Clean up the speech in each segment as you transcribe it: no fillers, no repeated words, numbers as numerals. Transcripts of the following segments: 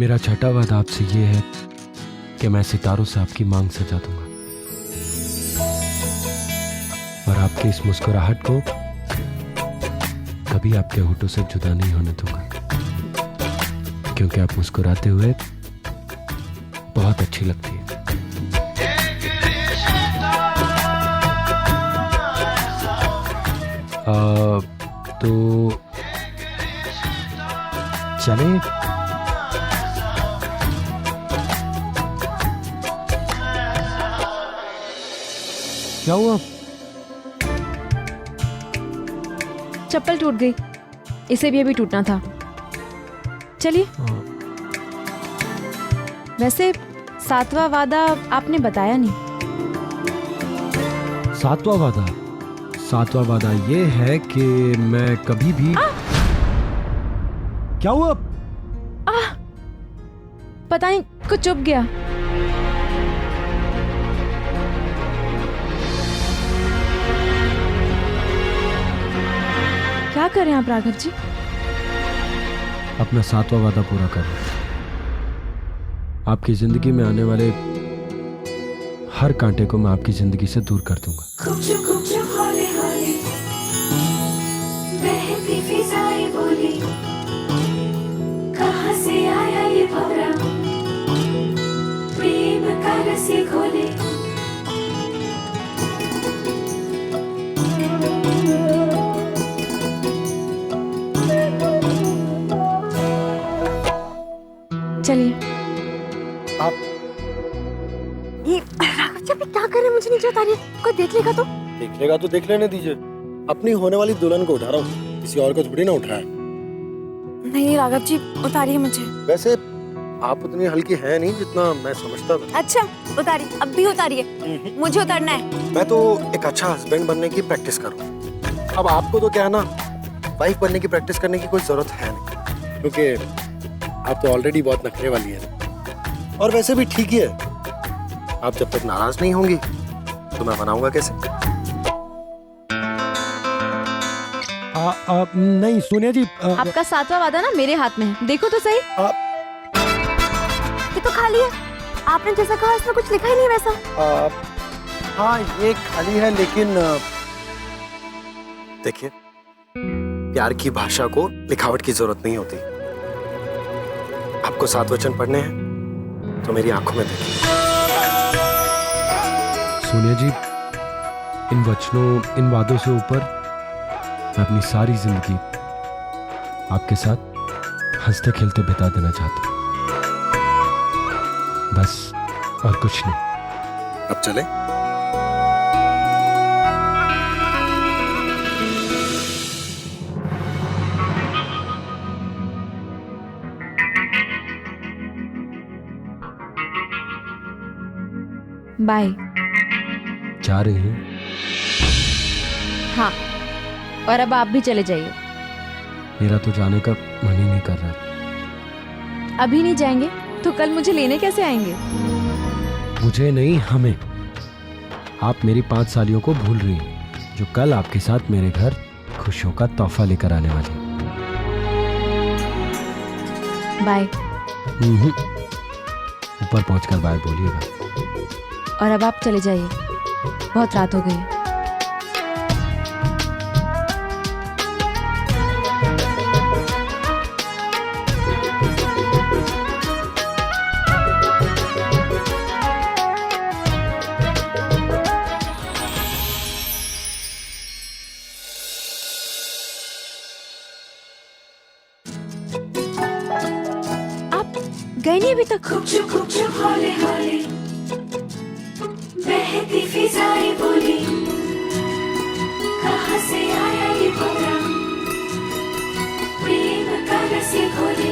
मेरा छठा वादा आपसे ये है कि मैं सितारों से आपकी मांग सजा दूंगा और आपकी इस मुस्कुराहट को कभी आपके होठों से जुदा नहीं होने दूंगा, क्योंकि आप मुस्कुराते हुए बहुत अच्छी लगती है। तो चलें? क्या हुआ? चप्पल टूट गई, इसे भी अभी टूटना था। चलिए। वैसे सातवां वादा आपने बताया नहीं। सातवां वादा? सातवां वादा ये है कि मैं कभी भी क्या हुआ? पता नहीं, कुछ चुभ गया। क्या करें आप राघव जी? अपना सातवां वादा पूरा करें। आपकी जिंदगी में आने वाले हर कांटे को मैं आपकी जिंदगी से दूर कर दूंगा। हौले हौले बहती फिजाएं बोली, कहाँ से आया ये भंवरा, प्रेम का रस ये घोले। चलिए। आप ये राघव जी अभी क्या कर रहे हैं? मुझे नीचे उतारिए, कोई देख लेगा तो? देख लेगा तो देख लेने दीजिए। अपनी होने वाली दुल्हन को उठा रहा हूँ, किसी और को थोड़ी ना उठा है। नहीं राघव जी, उतारिए मुझे। वैसे आप उतनी हल्की है नहीं जितना मैं समझता था। अच्छा उतारिए, अब भी उतारिए, मुझे उतारना है। मैं तो एक अच्छा हस्बैंड बनने की प्रैक्टिस कर रहा हूँ। अब आपको तो क्या है ना, वाइफ बनने की प्रैक्टिस करने की कोई जरूरत है नहीं, क्योंकि आप तो ऑलरेडी बहुत नखरे वाली है। और वैसे भी ठीक ही है, आप जब तक नाराज नहीं होंगी तो मैं बनाऊंगा कैसे? नहीं सोनिया जी, आपका सातवां वादा ना मेरे हाथ में है, देखो तो सही। ये तो खाली है, आपने जैसा कहा इसमें कुछ लिखा ही नहीं वैसा। हाँ ये खाली है, लेकिन देखिए, प्यार की भाषा को लिखावट की जरूरत नहीं होती। आपको 7 वचन पढ़ने हैं तो मेरी आंखों में देखिए। सोनिया जी, इन वचनों, इन वादों से ऊपर मैं अपनी सारी जिंदगी आपके साथ हंसते खेलते बिता देना चाहता हूँ, बस और कुछ नहीं। अब चले? बाय। जा रही हैं? हाँ, और अब आप भी चले जाइए। मेरा तो जाने का मन ही नहीं कर रहा। अभी नहीं जाएंगे तो कल मुझे लेने कैसे आएंगे? मुझे नहीं, हमें। आप मेरी 5 सालियों को भूल रही हैं, जो कल आपके साथ मेरे घर खुशियों का तोहफा लेकर आने वाली। बाय। ऊपर पहुंचकर बाय बोलिएगा। और अब आप चले जाइए, बहुत रात हो गई है। आप गए नहीं अभी तक? चुप हौले हौले बहती फिजाएं बोली, कहाँ से आया ये भंवरा, प्रेम का रस ये घोले।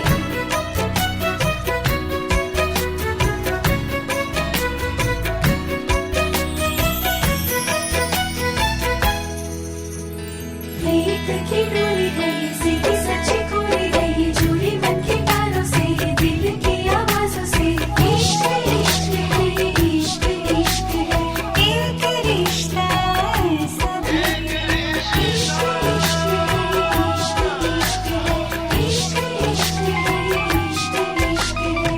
प्रीत की डोली गई, सीधी सच्ची खोई गई, जुड़ी मन के तारों से, दिल की आवाज़ों से। इश्क इश्क है, इश्क इश्क है, एक रिश्ता ऐसा भी। इश्क इश्क है, इश्क इश्क है, इश्क इश्क है, इश्क इश्क है।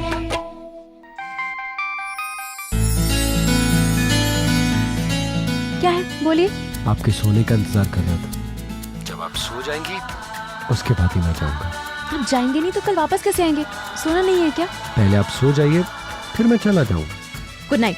आपके सोने का इंतजार कर रहा था। जब आप सो जाएंगी उसके बाद ही मैं जाऊंगा। आप जाएंगे नहीं तो कल वापस कैसे आएंगे? सोना नहीं है क्या? पहले आप सो जाइए, फिर मैं चला जाऊंगा। Good night.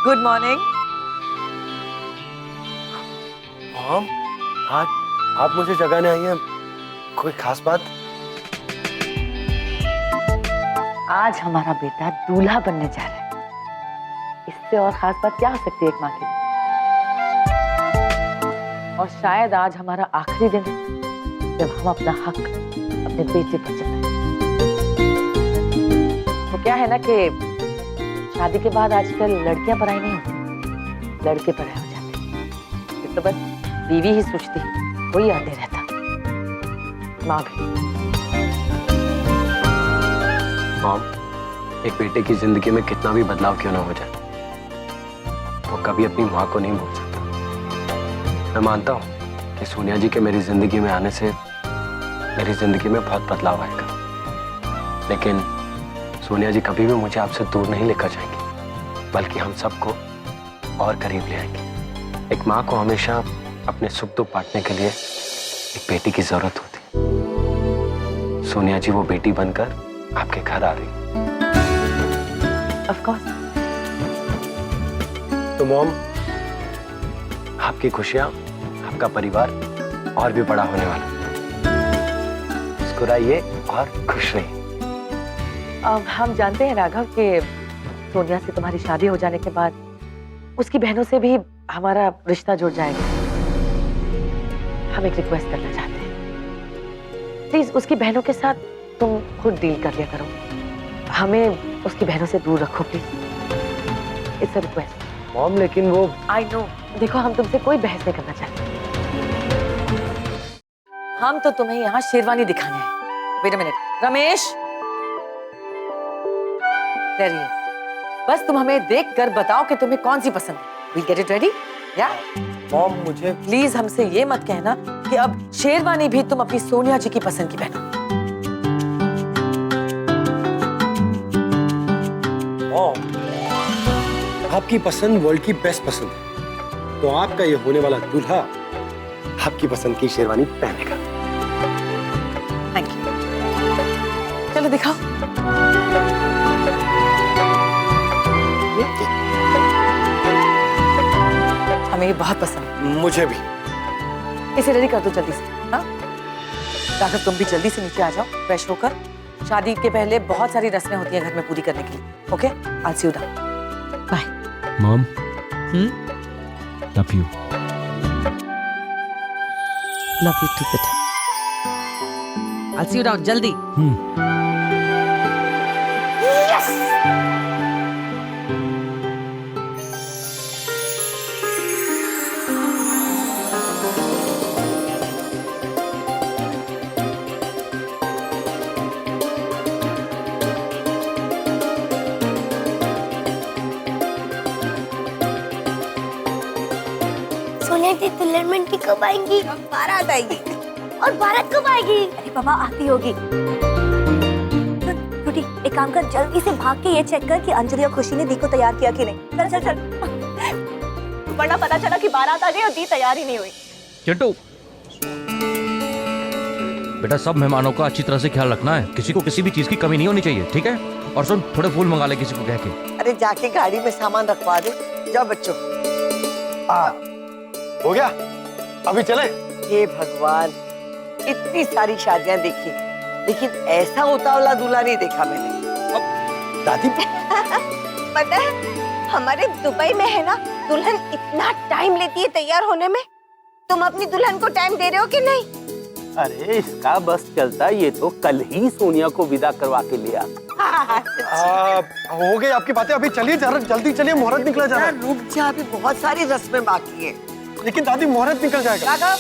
Good morning. Mom, आज आप मुझे जगाने आई हैं, कोई खास बात? आज हमारा बेटा दूल्हा बनने जा रहा है। इससे और खास बात क्या हो सकती है एक माँ के लिए? और शायद आज हमारा आखिरी दिन है जब हम अपना हक अपने बेटे पर जताएं। तो क्या है ना कि शादी के बाद आजकल लड़कियां पराई नहीं होती, लड़के पराए हो जाते हैं। फिर तो बस बीवी ही सोचती कोई आते रहता। माँ भी। मॉम, एक बेटे की जिंदगी में कितना भी बदलाव क्यों ना हो जाए, वो कभी अपनी माँ को नहीं भूल सकता। मैं मानता हूँ कि सोनिया जी के मेरी जिंदगी में आने से मेरी जिंदगी में बहुत बदलाव आएगा, लेकिन सोनिया जी कभी भी मुझे आपसे दूर नहीं लेकर जाएंगी, बल्कि हम सबको और करीब ले आएंगे। एक माँ को हमेशा अपने सुख दुख बांटने के लिए एक बेटी की जरूरत होती है। सोनिया जी वो बेटी बनकर आपके घर आ रही। Of course. तो मॉम, आपकी खुशियां, आपका परिवार और भी बड़ा होने वाला। मुस्कुराइए और खुश रहिए। अब हम जानते हैं राघव कि सोनिया से तुम्हारी शादी हो जाने के बाद उसकी बहनों से भी हमारा रिश्ता जुड़ जाएगा। हम एक रिक्वेस्ट करना चाहते हैं, प्लीज उसकी बहनों के साथ तुम खुद डील कर लिया करो। हमें उसकी बहनों से दूर रखो please. It's a request. Mom, लेकिन वो आई नो। देखो, हम तुमसे कोई बहस नहीं करना चाहते। हम तो तुम्हें यहाँ शेरवानी दिखाने हैं। Wait a minute, Ramesh. There he is. बस तुम हमें देखकर बताओ कि तुम्हें कौन सी पसंद है। We'll get it ready? या? मॉम, मुझे प्लीज हमसे ये मत कहना कि अब शेरवानी भी तुम अपनी सोनिया जी की पसंद की पहनो। मॉम, आपकी पसंद वर्ल्ड की बेस्ट पसंद है, तो आपका ये होने वाला दूल्हा आपकी पसंद की शेरवानी पहनेगा। Thank you. चलो दिखाओ। हमें ये बहुत पसंद है। मुझे भी। इसे रेडी कर दो जल्दी से। हाँ, राघव तुम भी जल्दी से नीचे आ जाओ फ्रेश होकर। शादी के पहले बहुत सारी रस्में होती हैं घर में पूरी करने के लिए। Okay, I see you down. Bye. Mom, love you. Love you too बेटा। आई सी यू डाउन जल्दी। सोनिया की दुल्हन की कब आएंगी? बारात आएगी। और बारात कब आएगी? अरे बाबा, आती होगी। छोटी, एक काम कर, जल्दी से भाग के ये चेक कर कि अंजलि और खुशी ने दी को तैयार किया कि नहीं। चल चल चल, वरना पता चला कि बारात आ गई और दी तैयार ही नहीं हुई। चिंटू, बेटा सब मेहमानों का अच्छी तरह से ख्याल रखना है, किसी को किसी भी चीज की कमी नहीं होनी चाहिए, ठीक है? और सुन, थोड़े फूल मंगा ले किसी को कह के। अरे जाके गाड़ी में सामान रखवा दे। जाओ बच्चों। हो गया, अभी चले। हे भगवान, इतनी सारी शादियां देखी, लेकिन ऐसा उतावला दूल्हा नहीं देखा मैंने। दादी, पता है, हमारे दुबई में है ना, दुल्हन इतना टाइम लेती है तैयार होने में। तुम अपनी दुल्हन को टाइम दे रहे हो कि नहीं? अरे इसका बस चलता, ये तो कल ही सोनिया को विदा करवा के लिया। हो गई आपकी बातें, अभी चलिए, जल्दी चलिए, मुहूर्त निकला जा रहा है। रुक जा, अभी बहुत सारी रस्में बाकी है। लेकिन दादी, मुहूर्त निकल जाएगा। राघव,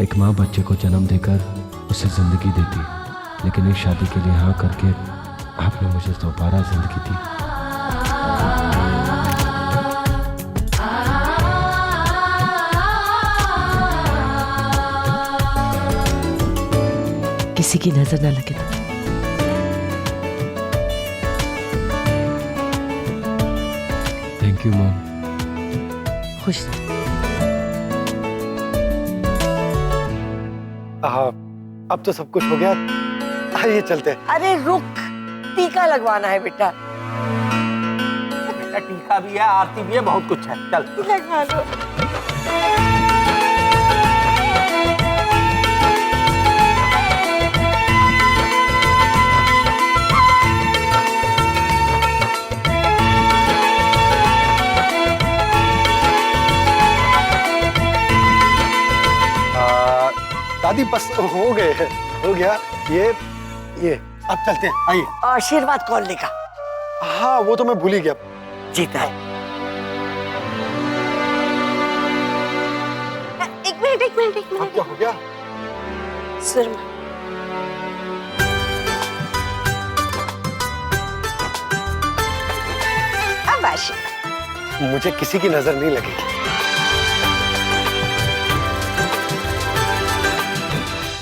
एक माँ बच्चे को जन्म देकर उसे जिंदगी देती है, लेकिन इस शादी के लिए हाँ करके आपने मुझे दोबारा जिंदगी दी। किसी की नजर ना लगे तो। Thank you mom. खुश हाँ, अब तो सब कुछ हो गया, आइए चलते हैं। अरे रुक, टीका लगवाना है बेटा। बेटा टीका भी है, आरती भी है, बहुत कुछ है। चल लगवा लो। दादी बस हो गए, हो गया। ये अब चलते हैं, आइए। आशीर्वाद कौन लेगा? हाँ वो तो मैं भूल ही गया। जीता है। एक मिनट अब क्या हो गया? सिर में अब आशीर्वाद। मुझे किसी की नजर नहीं लगेगी।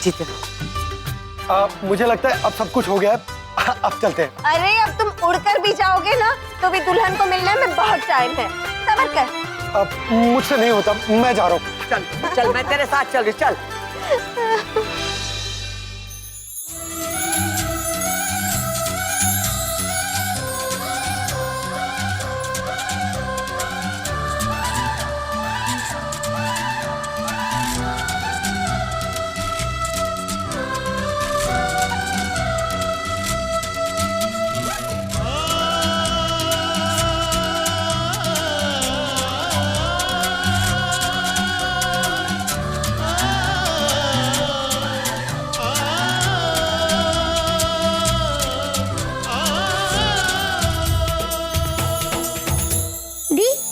जीते। मुझे लगता है अब सब कुछ हो गया है, अब चलते हैं। अरे अब तुम उड़कर भी जाओगे ना तो भी दुल्हन को मिलने में बहुत टाइम है, सब्र कर। अब मुझसे नहीं होता, मैं जा रहा हूँ। चल चल, मैं तेरे साथ चल रही, चल।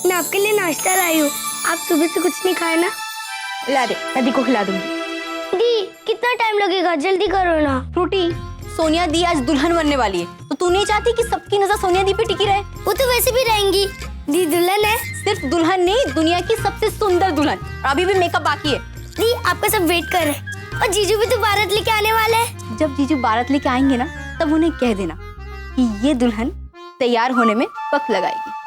मैं आपके लिए नाश्ता लाई हूँ। आप सुबह से कुछ नहीं खाए ना? ला दे, दादी को खिला दूंगी। दी कितना टाइम लगेगा, जल्दी करो ना। फ्रूटी, सोनिया दी आज दुल्हन बनने वाली है, तो तू नहीं चाहती कि सबकी नजर सोनिया दी पे टिकी रहे? वो तो वैसे भी रहेंगी। दी दुल्हन है। सिर्फ दुल्हन नहीं, दुनिया की सबसे सुंदर दुल्हन। और अभी भी मेकअप बाकी है। दी आपका सब वेट कर रहे हैं। और जीजू भी तो बारात लेके आने वाले हैं। जब जीजू बारात लेके आएंगे ना, तब उन्हें कह देना कि ये दुल्हन तैयार होने में वक्त लगाएगी।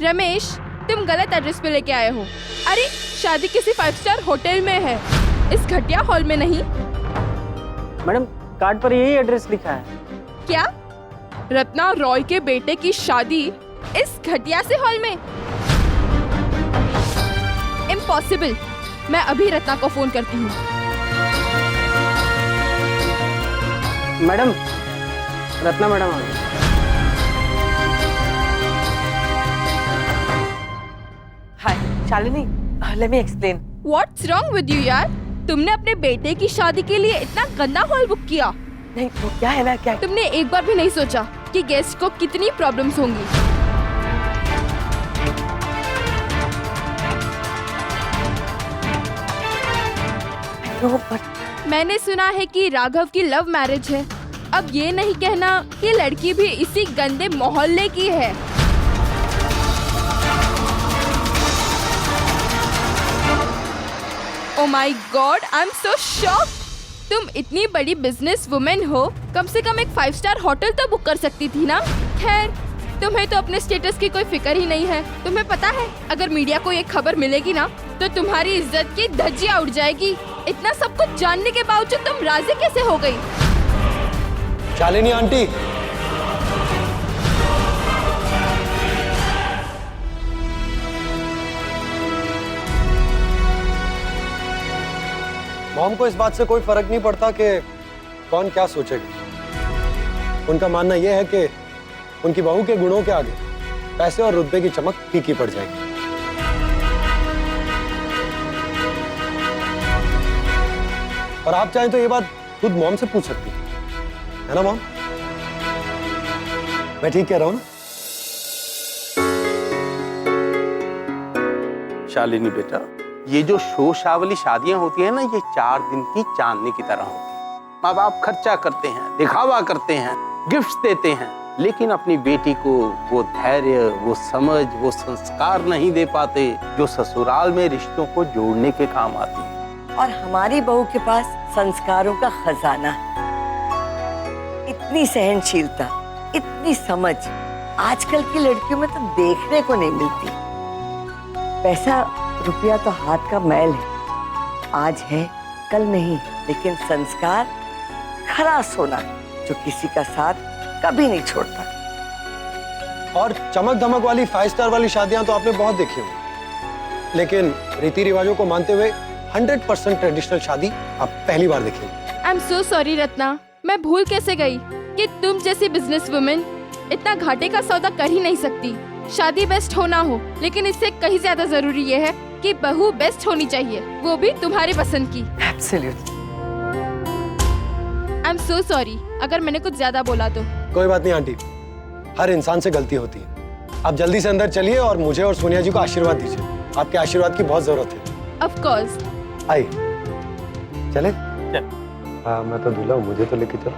रमेश, तुम गलत एड्रेस पे लेके आए हो। अरे शादी किसी 5 स्टार होटल में है, इस घटिया हॉल में नहीं। मैडम कार्ड पर यही एड्रेस लिखा है। क्या रत्ना रॉय के बेटे की शादी इस घटिया से हॉल में? इम्पॉसिबल। मैं अभी रत्ना को फोन करती हूँ। मैडम, रत्ना मैडम आ गई। हाय Shalini, let me explain. What's wrong with you यार? तुमने अपने बेटे की शादी के लिए इतना गंदा हॉल बुक किया। नहीं वो क्या है ना, क्या तुमने एक बार भी नहीं सोचा कि गेस्ट को कितनी प्रॉब्लम्स होंगी। मैंने सुना है कि राघव की लव मैरिज है। अब ये नहीं कहना कि लड़की भी इसी गंदे मोहल्ले की है। Oh my God, I'm so shocked. तुम इतनी बड़ी बिजनेस वुमेन हो, कम से कम एक 5 स्टार होटल तो बुक कर सकती थी ना। खैर, तुम्हें तो अपने स्टेटस की कोई फिक्र ही नहीं है। तुम्हें पता है, अगर मीडिया को ये खबर मिलेगी ना, तो तुम्हारी इज्जत की धज्जियां उड़ जाएगी। इतना सब कुछ जानने के बावजूद तुम राजी कैसे हो गई? शालिनी आंटी, मॉम को इस बात से कोई फर्क नहीं पड़ता कि कौन क्या सोचेगा। उनका मानना यह है कि उनकी बहू के गुणों के आगे पैसे और रुतबे की चमक फीकी पड़ जाएगी। और आप चाहें तो ये बात खुद मॉम से पूछ सकती है ना मॉम? मैं ठीक कह रहा हूं ना? शालिनी बेटा, ये जो शो शाह वाली शादियां होती है ना, ये 4 दिन की चांदनी की तरह होती है। माँ बाप खर्चा करते हैं, दिखावा करते हैं, गिफ्ट्स देते हैं, लेकिन अपनी बेटी को वो धैर्य, वो समझ, वो संस्कार नहीं दे पाते जो ससुराल में रिश्तों को जोड़ने के काम आती है। और हमारी बहू के पास संस्कारों का खजाना है। इतनी सहनशीलता, इतनी समझ आजकल की लड़कियों में तो देखने को नहीं मिलती। पैसा रुपया तो हाथ का मैल है, आज है कल नहीं, लेकिन संस्कार खरा सोना जो किसी का साथ कभी नहीं छोड़ता। और चमक धमक वाली 5 स्टार वाली शादियां तो आपने बहुत देखी होंगी, लेकिन रीति रिवाजों को मानते हुए 100% ट्रेडिशनल शादी आप पहली बार देखेंगे। I am so sorry Ratna, मैं भूल कैसे गई कि तुम जैसी बिजनेस वुमेन इतना घाटे का सौदा कर ही नहीं सकती। शादी बेस्ट हो ना हो, लेकिन इससे कहीं ज्यादा जरूरी ये है कि बहू बेस्ट होनी चाहिए, वो भी तुम्हारी पसंद की। Absolutely. I am so sorry अगर मैंने कुछ ज्यादा बोला तो। कोई बात नहीं आंटी, हर इंसान से गलती होती है। आप जल्दी से अंदर चलिए और मुझे और सोनिया जी को आशीर्वाद दीजिए। आपके आशीर्वाद की बहुत जरूरत है। Of course. आइए चले। मैं तो दूल्हा हूं, मुझे तो लेके चलो।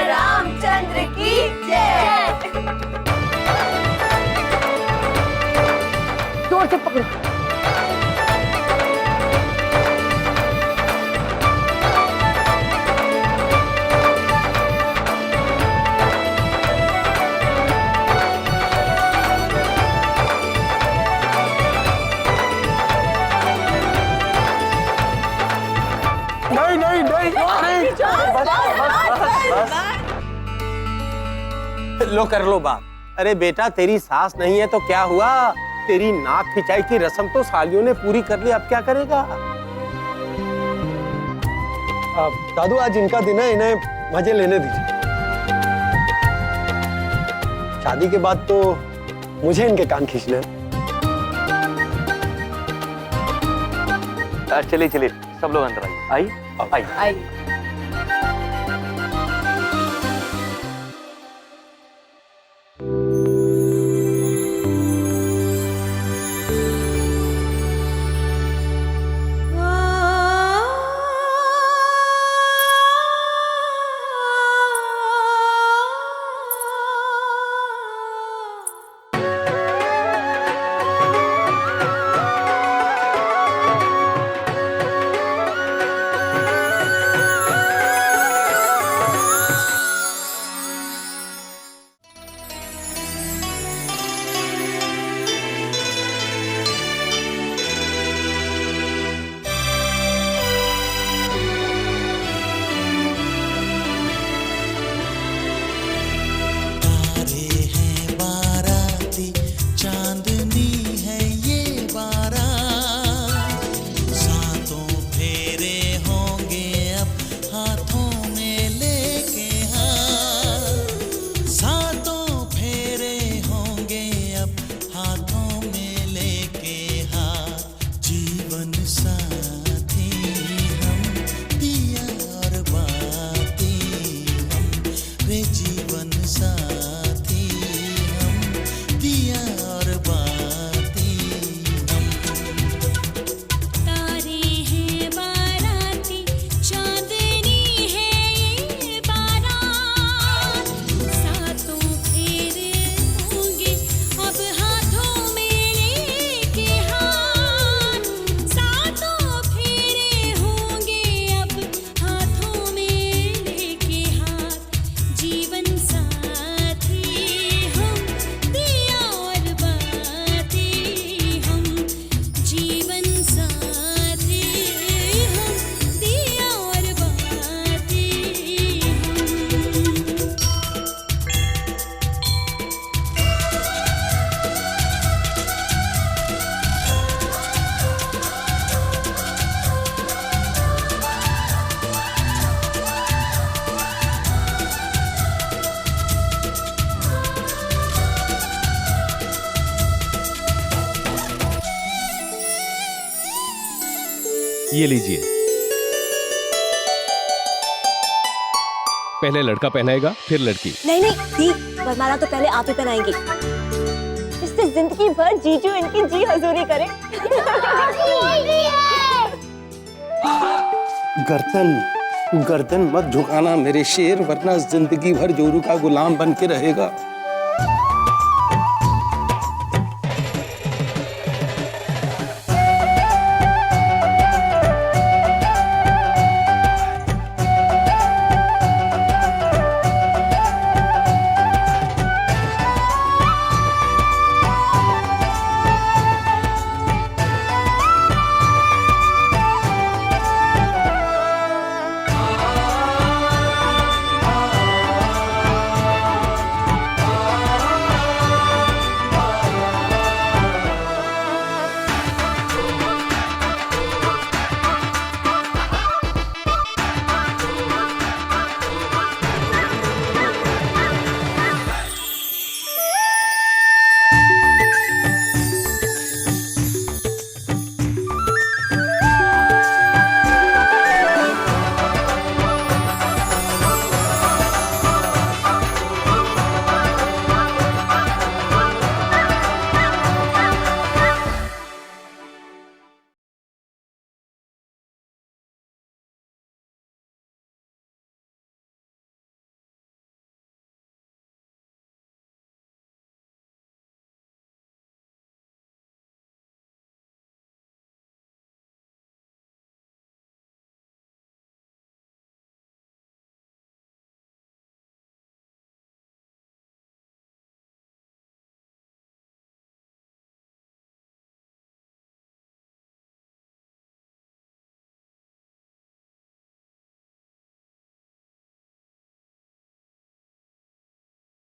रामचंद्र की जय। जोर से पकड़ो। नहीं नहीं नहीं, नहीं। लो कर लो बात। अरे बेटा, तेरी सास नहीं है तो क्या हुआ? तेरी नाक खिंचाई की रस्म तो सालियों ने पूरी कर ली, अब क्या करेगा? दादू आज इनका दिन है, इन्हें मजे लेने दीजिए। शादी के बाद तो मुझे इनके कान खींचने हैं। चलिए चलिए, सब लोग अंदर आइए। आइए। ये लीजिए। पहले लड़का पहनाएगा फिर लड़की। नहीं नहीं दी, वरमाला तो पहले आप ही पहनाएंगी, इससे जिंदगी भर जीजू इनकी जी हजूरी करे। गर्दन गर्दन मत झुकाना मेरे शेर, वरना जिंदगी भर जोरू का गुलाम बन के रहेगा।